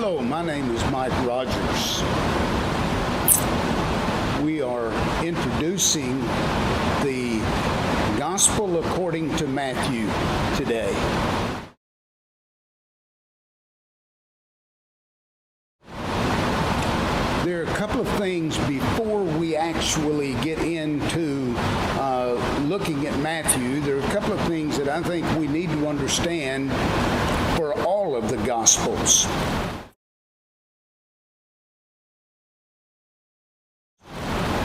Hello, my name is Mike Rogers. We are introducing the Gospel according to Matthew today. There are a couple of things before we actually get into looking at Matthew. There are a couple of things that I think we need to understand for all of the Gospels.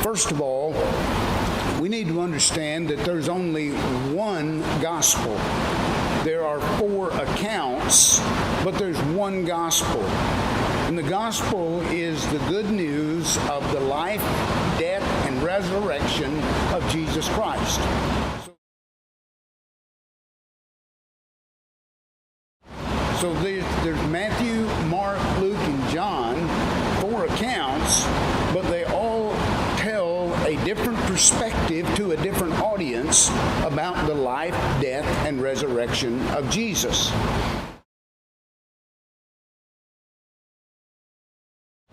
First of all, we need to understand that there's only one Gospel. There are 4 accounts, but there's one Gospel. And the Gospel is the good news of the life, death, and resurrection of Jesus Christ. So there's Matthew, Mark, Luke, and John, 4 accounts, but they all tell a different perspective to a different audience about the life, death, and resurrection of Jesus.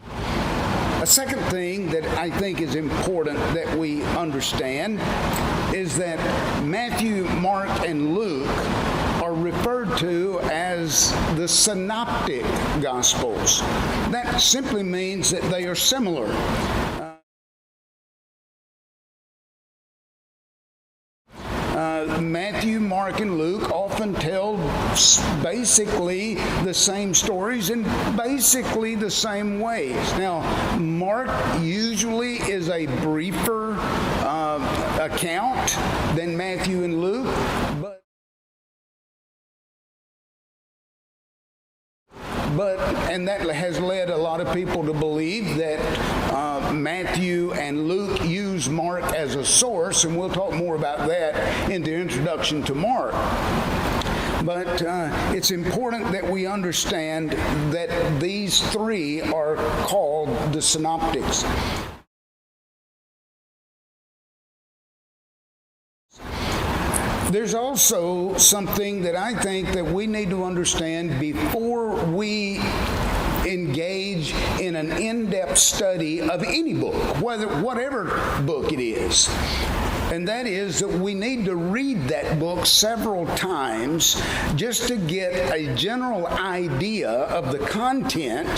A second thing that I think is important that we understand is that Matthew, Mark, and Luke are referred to as the synoptic Gospels. That simply means that they are similar. Matthew, Mark, and Luke often tell basically the same stories in basically the same ways. Now, Mark usually is a briefer account than Matthew and Luke, and that has led a lot of people to believe that Matthew and Luke use Mark as a source, and we'll talk more about that in the introduction to Mark. But it's important that we understand that these 3 are called the synoptics. There's also something that I think that we need to understand before we engage in an in-depth study of any book, whatever book it is. And that is that we need to read that book several times just to get a general idea of the content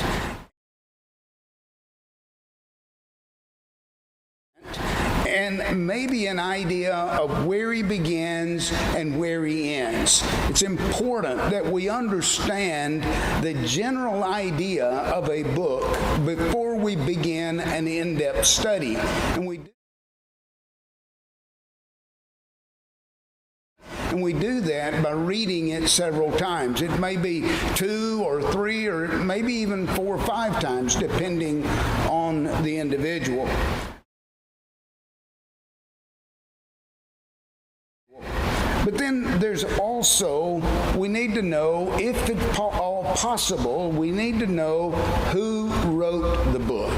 and maybe an idea of where he begins and where he ends. It's important that we understand the general idea of a book before we begin an in-depth study. And we do that by reading it several times. It may be 2 or 3 or maybe even 4 or 5 times, depending on the individual. But then there's also, we need to know, if at all possible, we need to know who wrote the book.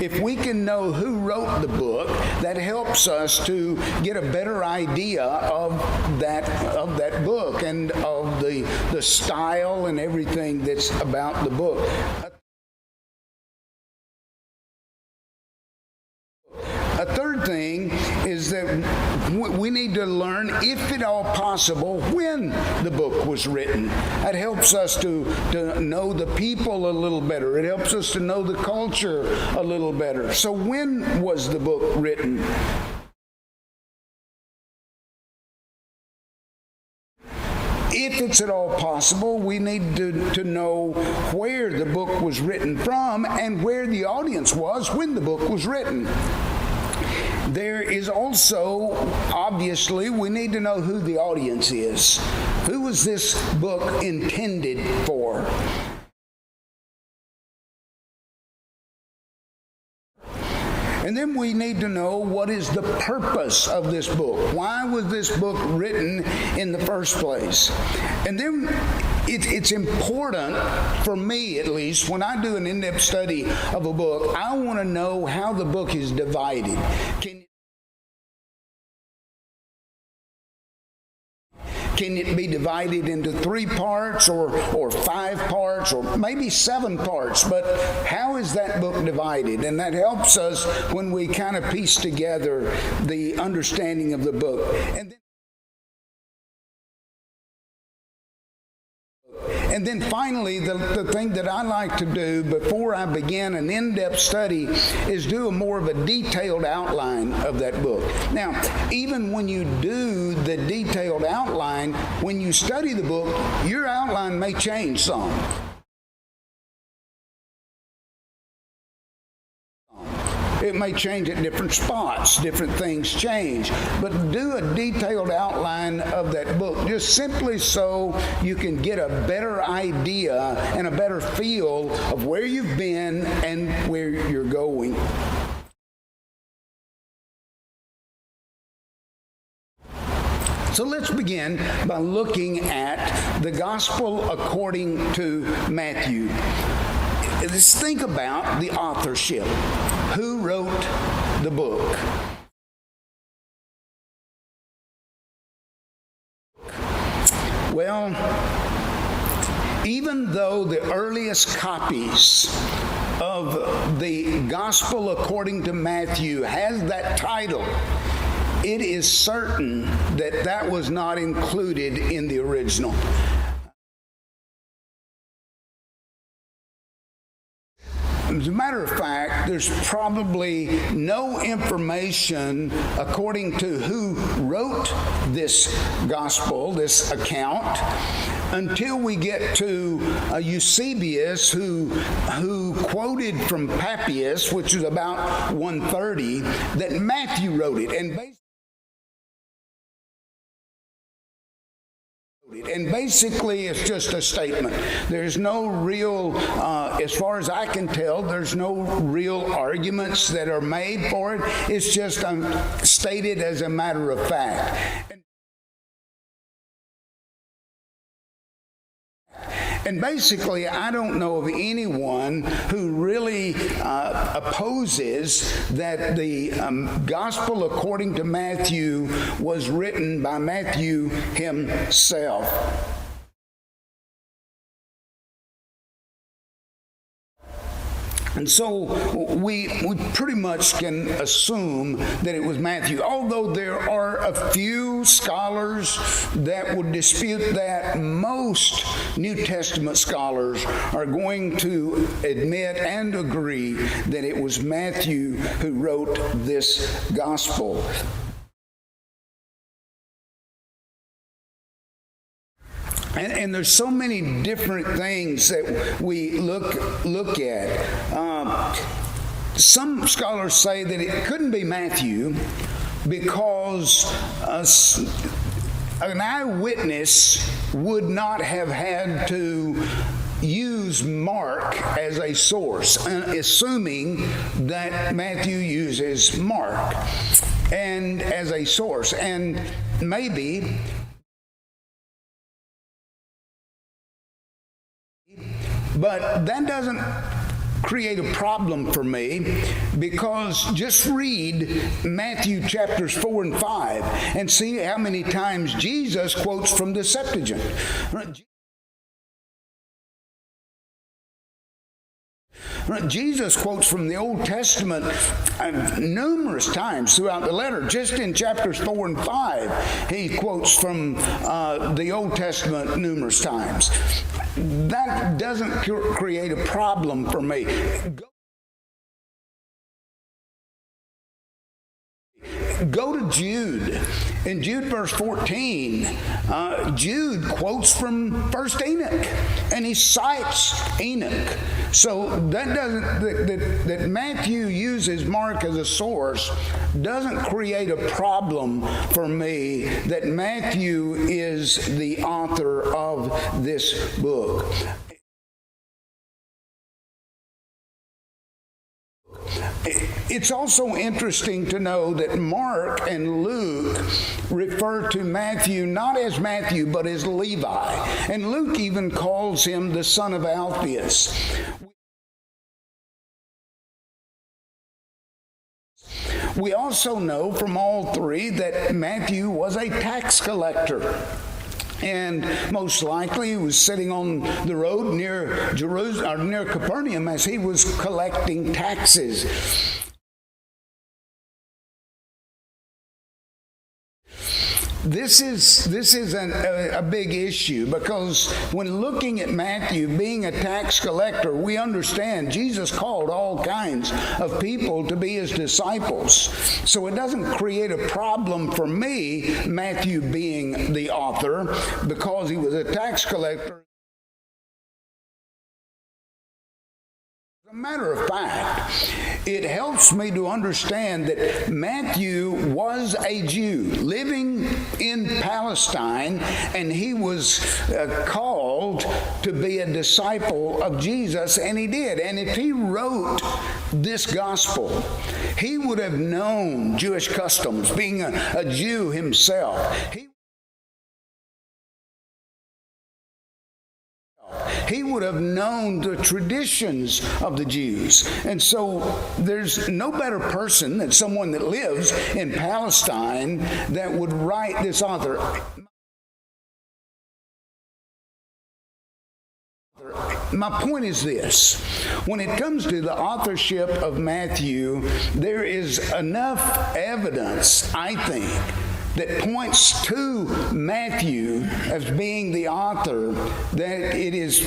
If we can know who wrote the book, that helps us to get a better idea of that book and of the style and everything that's about the book. A third thing is that we need to learn, if at all possible, when the book was written. That helps us to know the people a little better. It helps us to know the culture a little better. So when was the book written? If it's at all possible, we need to know where the book was written from and where the audience was when the book was written. There is also, obviously, we need to know who the audience is. Who was this book intended for? And then we need to know what is the purpose of this book. Why was this book written in the first place? And then it's important, for me at least, when I do an in-depth study of a book, I want to know how the book is divided. Can it be divided into 3 parts or 5 parts or maybe 7 parts? But how is that book divided? And that helps us when we kind of piece together the understanding of the book. And then finally, the thing that I like to do before I begin an in-depth study is do more of a detailed outline of that book. Now, even when you do the detailed outline, when you study the book, your outline may change some. It may change at different spots, different things change. But do a detailed outline of that book, just simply so you can get a better idea and a better feel of where you've been and where you're going. So let's begin by looking at the Gospel according to Matthew. Let's think about the authorship. Who wrote the book? Well, even though the earliest copies of the Gospel according to Matthew has that title, it is certain that that was not included in the original. As a matter of fact, there's probably no information according to who wrote this gospel, this account, until we get to Eusebius, who quoted from Papias, which is about 130, that Matthew wrote it. And basically, it's just a statement. There's no real, as far as I can tell, there's no real arguments that are made for it. It's just stated as a matter of fact. And basically, I don't know of anyone who really opposes that the Gospel according to Matthew was written by Matthew himself. And so we pretty much can assume that it was Matthew, although there are a few scholars that would dispute that. Most New Testament scholars are going to admit and agree that it was Matthew who wrote this gospel. And there's so many different things that we look at. Some scholars say that it couldn't be Matthew because an eyewitness would not have had to use Mark as a source, assuming that Matthew uses Mark and as a source. And maybe but that doesn't create a problem for me, because just read Matthew chapters 4 and 5 and see how many times Jesus quotes from the Septuagint. Jesus quotes from the Old Testament numerous times throughout the letter. Just in chapters 4 and 5, he quotes from the Old Testament numerous times. That doesn't create a problem for me. Go to Jude. In Jude verse 14, Jude quotes from 1st Enoch, and he cites Enoch. So that that Matthew uses Mark as a source doesn't create a problem for me that Matthew is the author of this book. It's also interesting to know that Mark and Luke refer to Matthew not as Matthew, but as Levi. And Luke even calls him the son of Alphaeus. We also know from all three that Matthew was a tax collector. And most likely he was sitting on the road near Jerusalem, or near Capernaum, as he was collecting taxes. This is a big issue, because when looking at Matthew being a tax collector, we understand Jesus called all kinds of people to be his disciples. So it doesn't create a problem for me, Matthew being the author, because he was a tax collector. As a matter of fact, it helps me to understand that Matthew was a Jew living in Palestine, and he was called to be a disciple of Jesus, and he did. And if he wrote this gospel, he would have known Jewish customs, being a Jew himself. He would have known the traditions of the Jews. And so there's no better person than someone that lives in Palestine that would write this author. My point is this: when it comes to the authorship of Matthew, there is enough evidence, I think, that points to Matthew as being the author, that it is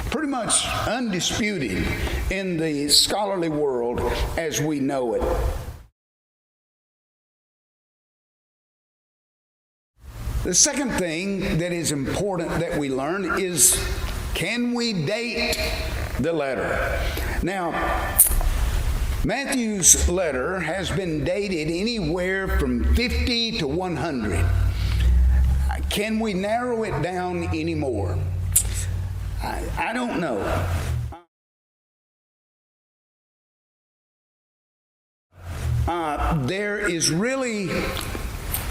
pretty much undisputed in the scholarly world as we know it. The second thing that is important that we learn is, can we date the letter? Now, Matthew's letter has been dated anywhere from 50 to 100. Can we narrow it down anymore? I don't know. There is really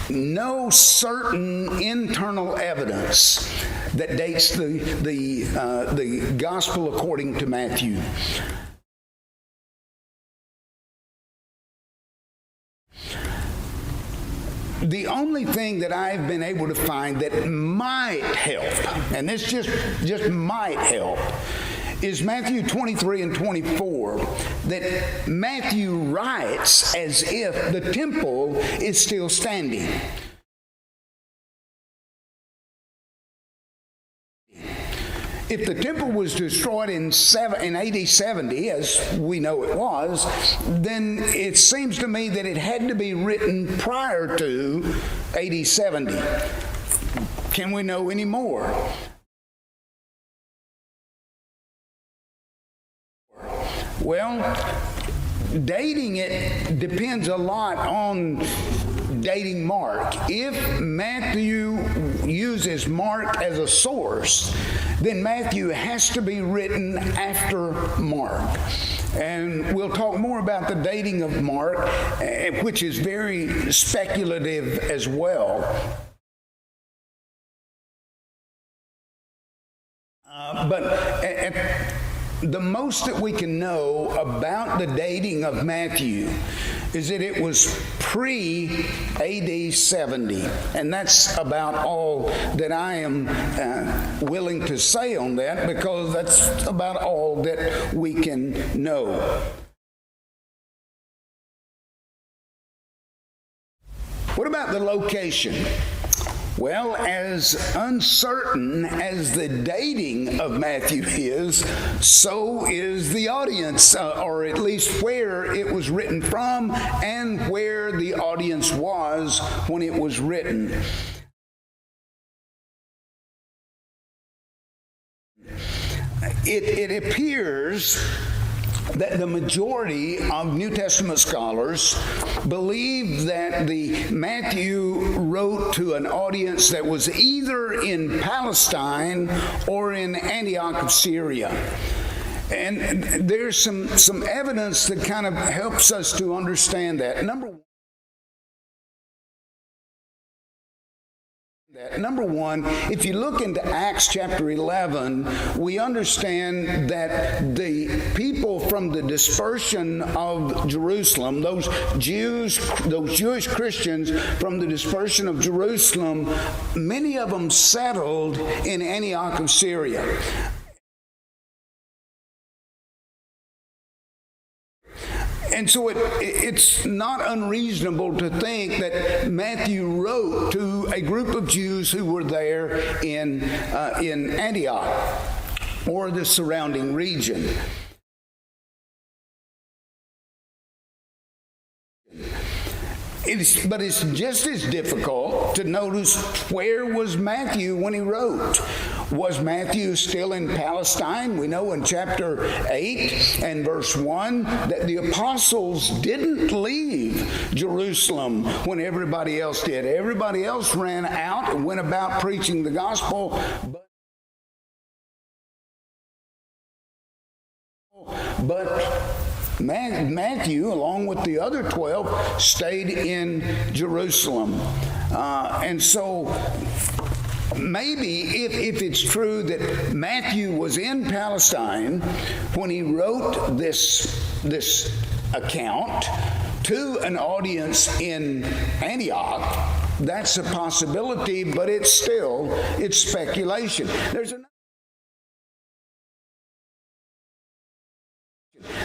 no certain internal evidence that dates the gospel according to Matthew. The only thing that I've been able to find that might help, and this just might help, is Matthew 23 and 24, that Matthew writes as if the temple is still standing. If the temple was destroyed in AD 70, as we know it was, then it seems to me that it had to be written prior to AD 70. Can we know any more? Well, dating it depends a lot on dating Mark. If Matthew uses Mark as a source, then Matthew has to be written after Mark. And we'll talk more about the dating of Mark, which is very speculative as well. But the most that we can know about the dating of Matthew is that it was pre-AD 70. And that's about all that I am willing to say on that, because that's about all that we can know. What about the location? Well, as uncertain as the dating of Matthew is, so is the audience, or at least where it was written from and where the audience was when it was written. It appears that the majority of New Testament scholars believe that Matthew wrote to an audience that was either in Palestine or in Antioch of Syria. And there's some evidence that kind of helps us to understand that. Number one, Number one, if you look into Acts chapter 11, we understand that the people from the dispersion of Jerusalem, those Jewish Christians from the dispersion of Jerusalem, many of them settled in Antioch of Syria. And so it's not unreasonable to think that Matthew wrote to a group of Jews who were there in Antioch or the surrounding region. But it's just as difficult to notice where was Matthew when he wrote. Was Matthew still in Palestine? We know in chapter 8 and verse 1 that the apostles didn't leave Jerusalem when everybody else did. Everybody else ran out and went about preaching the gospel. But Matthew, along with the other 12, stayed in Jerusalem. And so maybe if it's true that Matthew was in Palestine when he wrote this account to an audience in Antioch, that's a possibility, but it's speculation.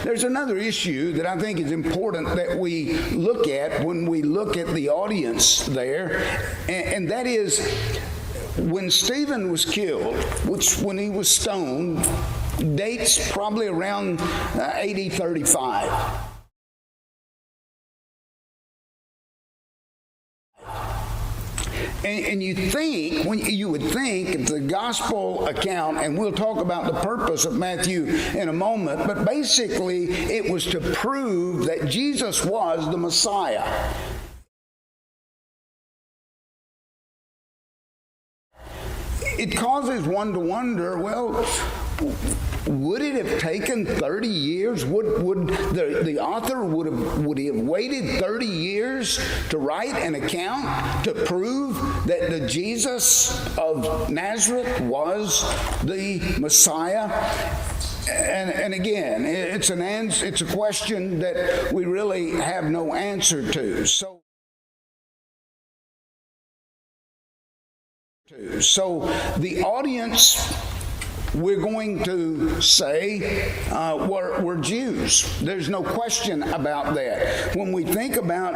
There's another issue that I think is important that we look at when we look at the audience there, and that is when Stephen was killed, which when he was stoned, dates probably around AD 35. And you would think the gospel account, and we'll talk about the purpose of Matthew in a moment, but basically it was to prove that Jesus was the Messiah. It causes one to wonder, well, would it have taken 30 years? Would the author would he have waited 30 years to write an account to prove that the Jesus of Nazareth was the Messiah? And again, it's a question that we really have no answer to. So the audience, we're going to say, were Jews. There's no question about that. When we think about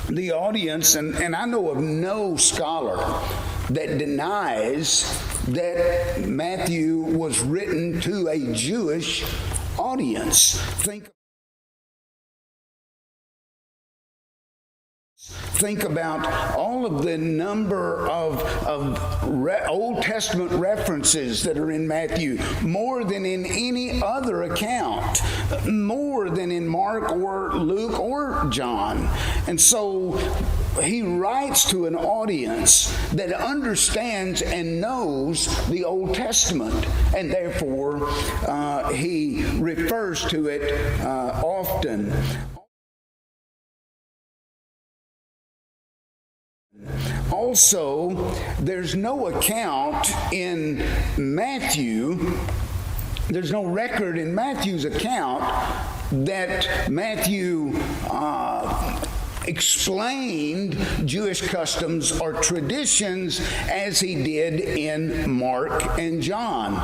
the audience, and I know of no scholar that denies that Matthew was written to a Jewish audience. Think about all of the number of Old Testament references that are in Matthew, more than in any other account, more than in Mark or Luke or John. And so he writes to an audience that understands and knows the Old Testament, and therefore he refers to it often. Also, there's no account in Matthew, there's no record in Matthew's account that Matthew explained Jewish customs or traditions as he did in Mark and John.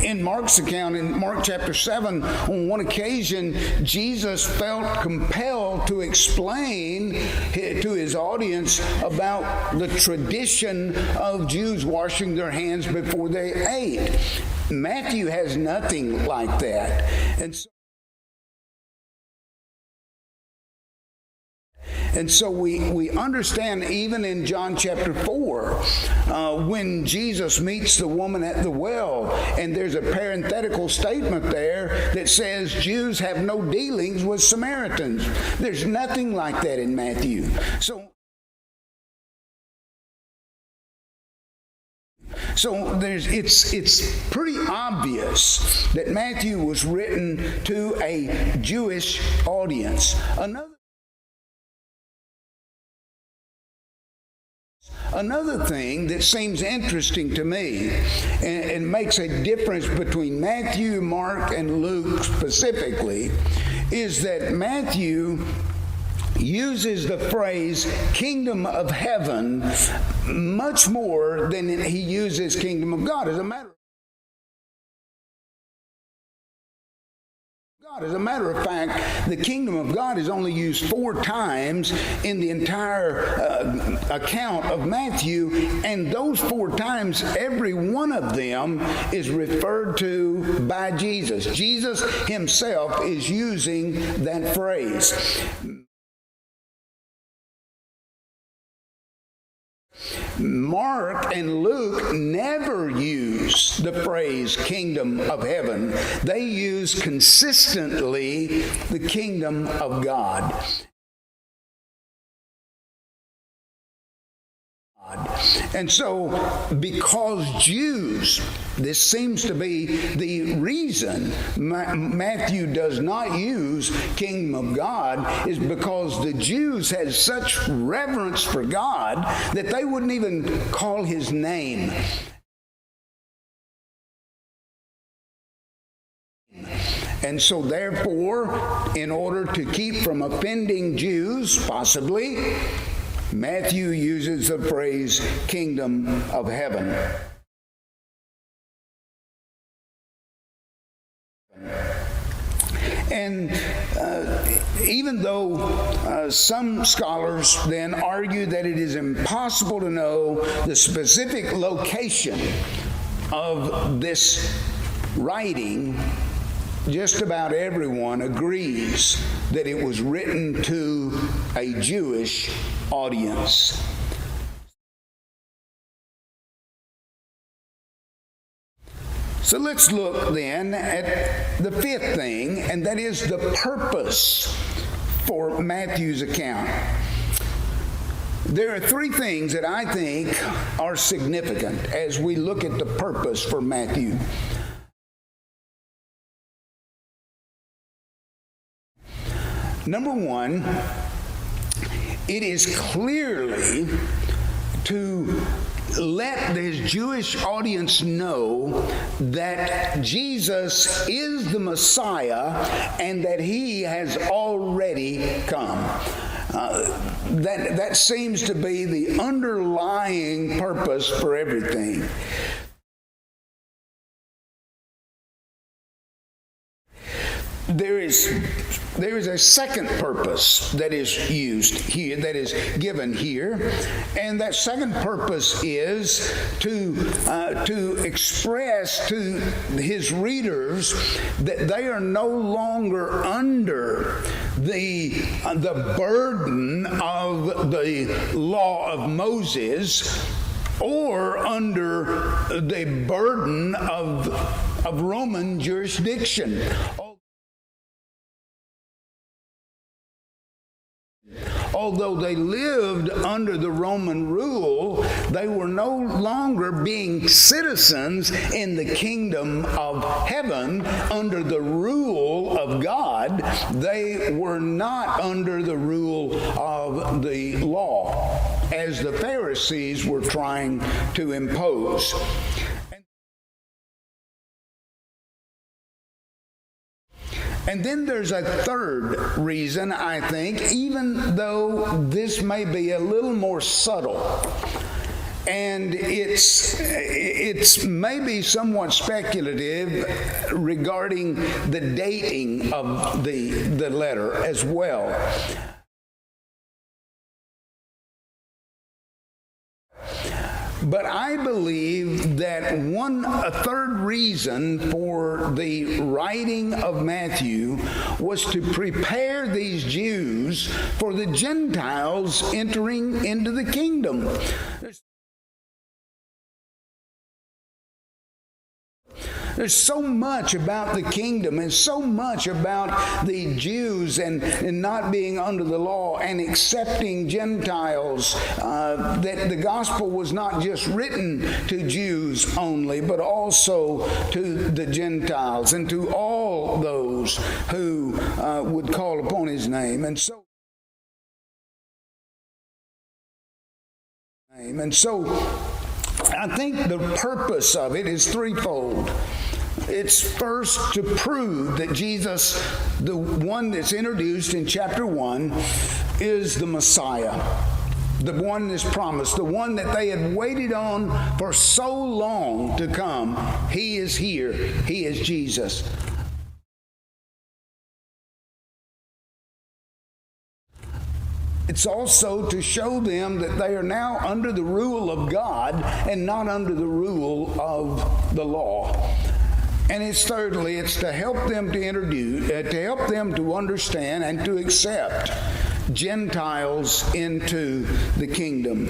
In Mark's account, in Mark chapter 7, on one occasion, Jesus felt compelled to explain to his audience about the tradition of Jews washing their hands before they ate. Matthew has nothing like that. And so we understand even in John chapter 4, when Jesus meets the woman at the well, and there's a parenthetical statement there that says Jews have no dealings with Samaritans. There's nothing like that in Matthew. So it's pretty obvious that Matthew was written to a Jewish audience. another thing that seems interesting to me and makes a difference between Matthew, Mark, and Luke specifically is that Matthew uses the phrase kingdom of heaven much more than he uses kingdom of God. As a matter of fact, the kingdom of God is only used 4 times in the entire account of Matthew, and those 4 times, every one of them is referred to by Jesus. Jesus himself is using that phrase. Mark and Luke never use the phrase kingdom of heaven. They use consistently the kingdom of God. And so, because Jews, this seems to be the reason Matthew does not use kingdom of God, is because the Jews had such reverence for God that they wouldn't even call his name. And so therefore, in order to keep from offending Jews, possibly, Matthew uses the phrase kingdom of heaven. And even though some scholars then argue that it is impossible to know the specific location of this writing, just about everyone agrees that it was written to a Jewish audience. So let's look then at the 5th thing, and that is the purpose for Matthew's account. There are 3 things that I think are significant as we look at the purpose for Matthew. Number 1, it is clearly to let his Jewish audience know that Jesus is the Messiah and that he has already come. That seems to be the underlying purpose for everything. There is a second purpose that is used here, that is given here, and that second purpose is to express to his readers that they are no longer under the burden of the law of Moses or under the burden of Roman jurisdiction. Although they lived under the Roman rule, they were no longer being citizens in the kingdom of heaven under the rule of God. They were not under the rule of the law, as the Pharisees were trying to impose. And then there's a third reason, I think, even though this may be a little more subtle, and it's maybe somewhat speculative regarding the dating of the letter as well. But I believe that a third reason for the writing of Matthew was to prepare these Jews for the Gentiles entering into the kingdom. There's so much about the kingdom and so much about the Jews and not being under the law and accepting Gentiles that the gospel was not just written to Jews only, but also to the Gentiles and to all those who would call upon his name. And so And so I think the purpose of it is threefold. It's first to prove that Jesus, the one that's introduced in chapter 1, is the Messiah. The one that's promised, the one that they had waited on for so long to come. He is here. He is Jesus. It's also to show them that they are now under the rule of God and not under the rule of the law. And it's thirdly, it's to help them to help them to understand and to accept Gentiles into the kingdom.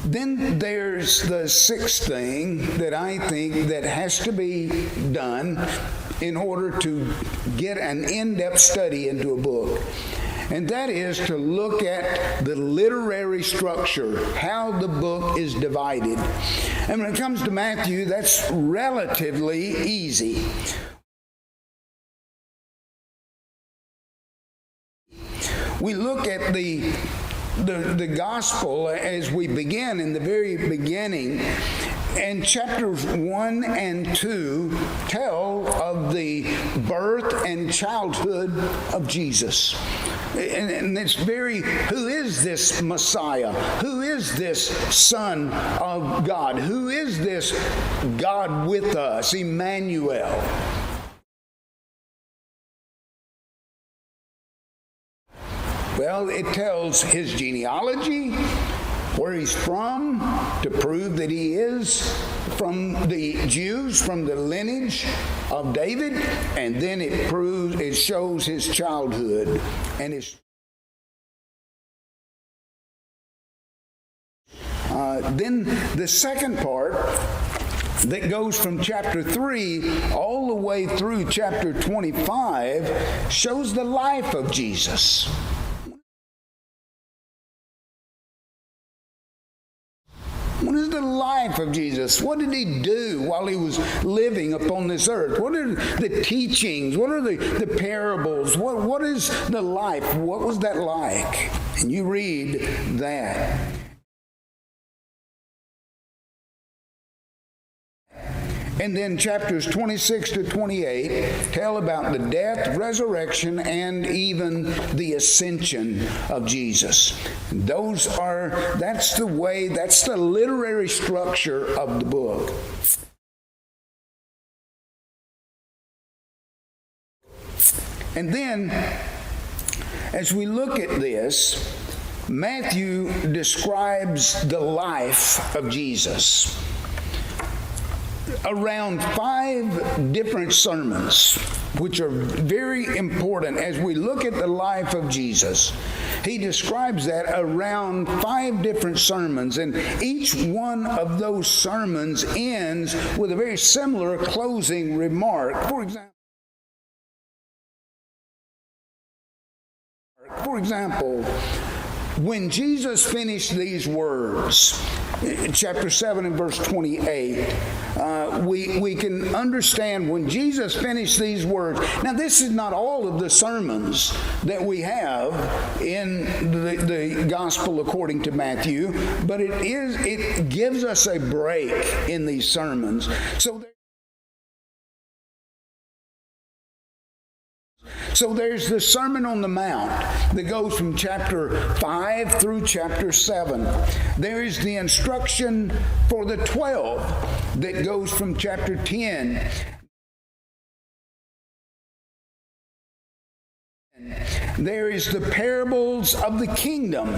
Then there's the sixth thing that I think that has to be done in order to get an in-depth study into a book. And that is to look at the literary structure, how the book is divided. And when it comes to Matthew, that's relatively easy. We look at the gospel as we begin in the very beginning, and chapters 1 and 2 tell of the birth and childhood of Jesus. And it's who is this Messiah? Who is this Son of God? Who is this God with us, Emmanuel? Well, it tells his genealogy, where he's from, to prove that he is from the Jews, from the lineage of David, and then it shows his childhood and his. Then the second part that goes from chapter 3 all the way through chapter 25 shows the life of Jesus. What is the life of Jesus? What did he do while he was living upon this earth? What are the teachings? What are the parables? What is the life? What was that like? And you read that. And then chapters 26 to 28 tell about the death, resurrection, and even the ascension of Jesus. That's the literary structure of the book. And then, as we look at this, Matthew describes the life of Jesus. Around 5 different sermons, which are very important as we look at the life of Jesus. He describes that around 5 different sermons, and each one of those sermons ends with a very similar closing remark. For example, when Jesus finished these words, chapter 7 and verse 28, we can understand when Jesus finished these words. Now, this is not all of the sermons that we have in the gospel according to Matthew, but it gives us a break in these sermons. So there's the Sermon on the Mount that goes from chapter 5 through chapter 7. There is the instruction for the 12 that goes from chapter 10. There is the parables of the kingdom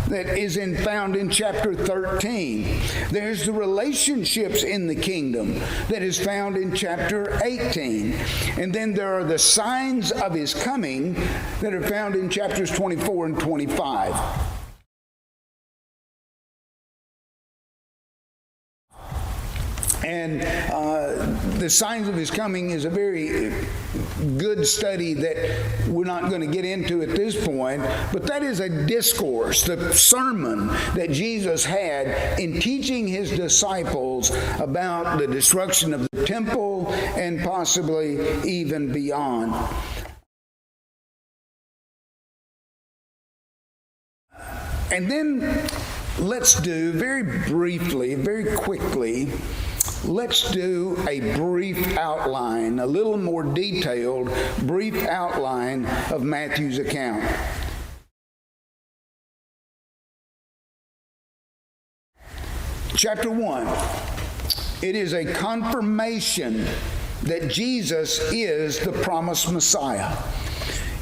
that is found in chapter 13. There's the relationships in the kingdom that is found in chapter 18. And then there are the signs of his coming that are found in chapters 24 and 25. And the signs of his coming is a very good study that we're not going to get into at this point, but that is a discourse, the sermon that Jesus had in teaching his disciples about the destruction of the temple and possibly even beyond. And then let's do very briefly, very quickly, let's do a brief outline, a little more detailed, brief outline of Matthew's account. Chapter 1, it is a confirmation that Jesus is the promised Messiah.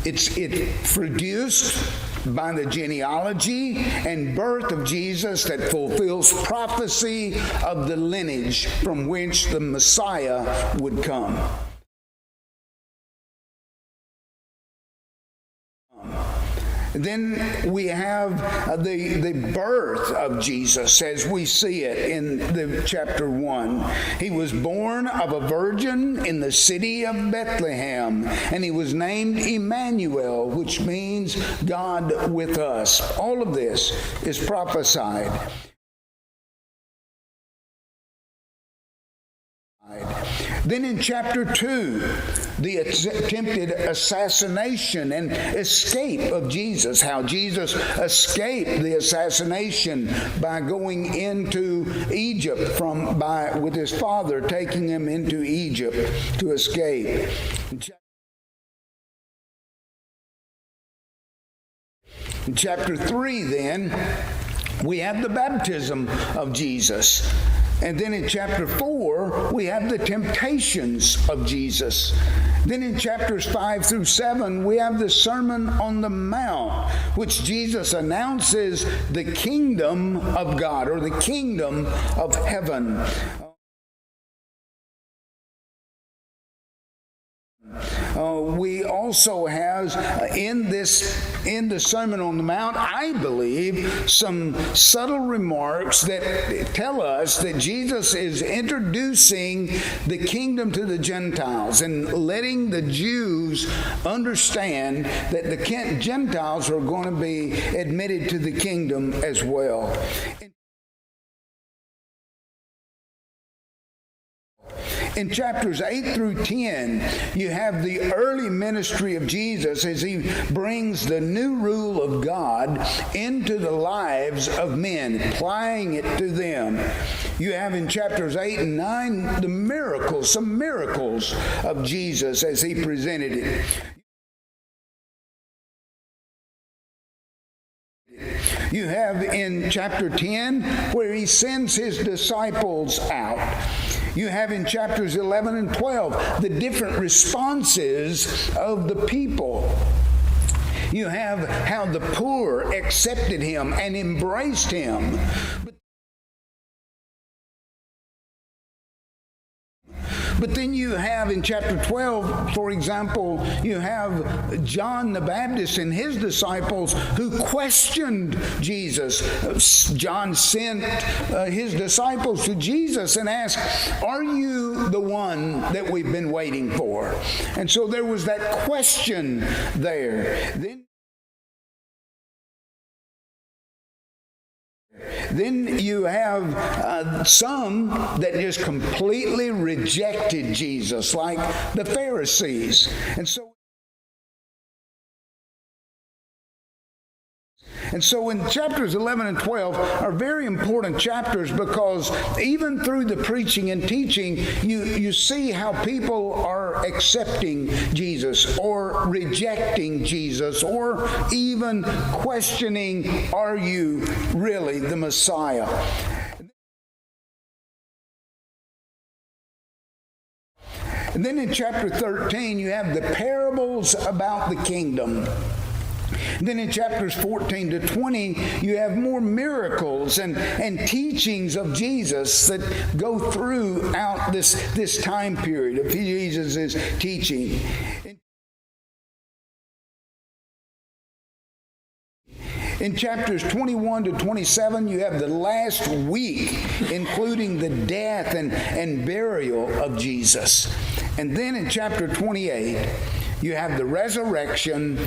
It's produced by the genealogy and birth of Jesus that fulfills prophecy of the lineage from which the Messiah would come. Then we have the birth of Jesus as we see it in the chapter 1. He was born of a virgin in the city of Bethlehem, and he was named Emmanuel, which means God with us. All of this is prophesied. Then in chapter 2, the attempted assassination and escape of Jesus, how Jesus escaped the assassination by going into Egypt with his father taking him into Egypt to escape. In chapter 3, then, we have the baptism of Jesus. And then in chapter 4, we have the temptations of Jesus. Then in chapters 5 through 7, we have the Sermon on the Mount, which Jesus announces the kingdom of God, or the kingdom of heaven. We also have in the Sermon on the Mount, I believe, some subtle remarks that tell us that Jesus is introducing the kingdom to the Gentiles and letting the Jews understand that the Gentiles are going to be admitted to the kingdom as well. In chapters 8 through 10, you have the early ministry of Jesus as he brings the new rule of God into the lives of men, applying it to them. You have in chapters 8 and 9 the miracles, some miracles of Jesus as he presented it. You have in chapter 10 where he sends his disciples out. You have in chapters 11 and 12 the different responses of the people. You have how the poor accepted him and embraced him. But then you have in chapter 12, for example, you have John the Baptist and his disciples who questioned Jesus. John sent his disciples to Jesus and asked, "Are you the one that we've been waiting for?" And so there was that question there. Then you have some that just completely rejected Jesus, like the Pharisees. And so in chapters 11 and 12 are very important chapters because even through the preaching and teaching, you see how people are accepting Jesus or rejecting Jesus or even questioning, are you really the Messiah? And then in chapter 13, you have the parables about the kingdom. Then in chapters 14 to 20, you have more miracles and teachings of Jesus that go throughout this time period of Jesus' teaching. In chapters 21 to 27, you have the last week, including the death and burial of Jesus. And then in chapter 28, you have the resurrection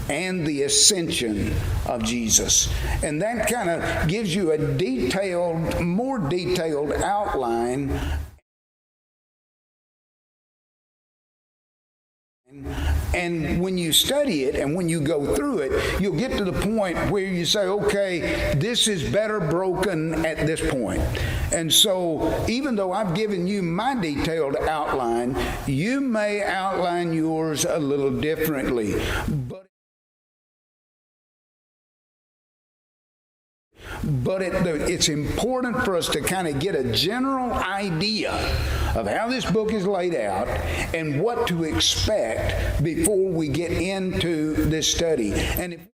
and the ascension of Jesus. And that kind of gives you a more detailed outline And when you study it and when you go through it, you'll get to the point where you say, okay, this is better broken at this point. And so even though I've given you my detailed outline, you may outline yours a little differently. But it's important for us to kind of get a general idea of how this book is laid out and what to expect before we get into this study. And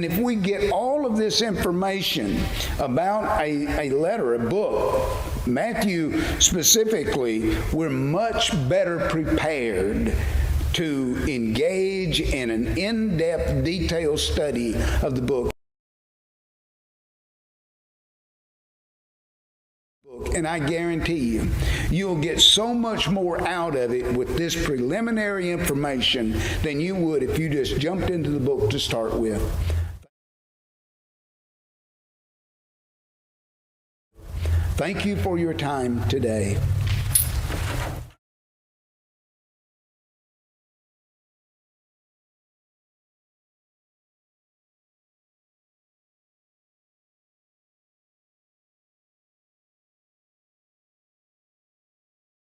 if we get all of this information about a letter, a book, Matthew specifically, we're much better prepared to engage in an in-depth, detailed study of the book. And I guarantee you, you'll get so much more out of it with this preliminary information than you would if you just jumped into the book to start with. Thank you for your time today.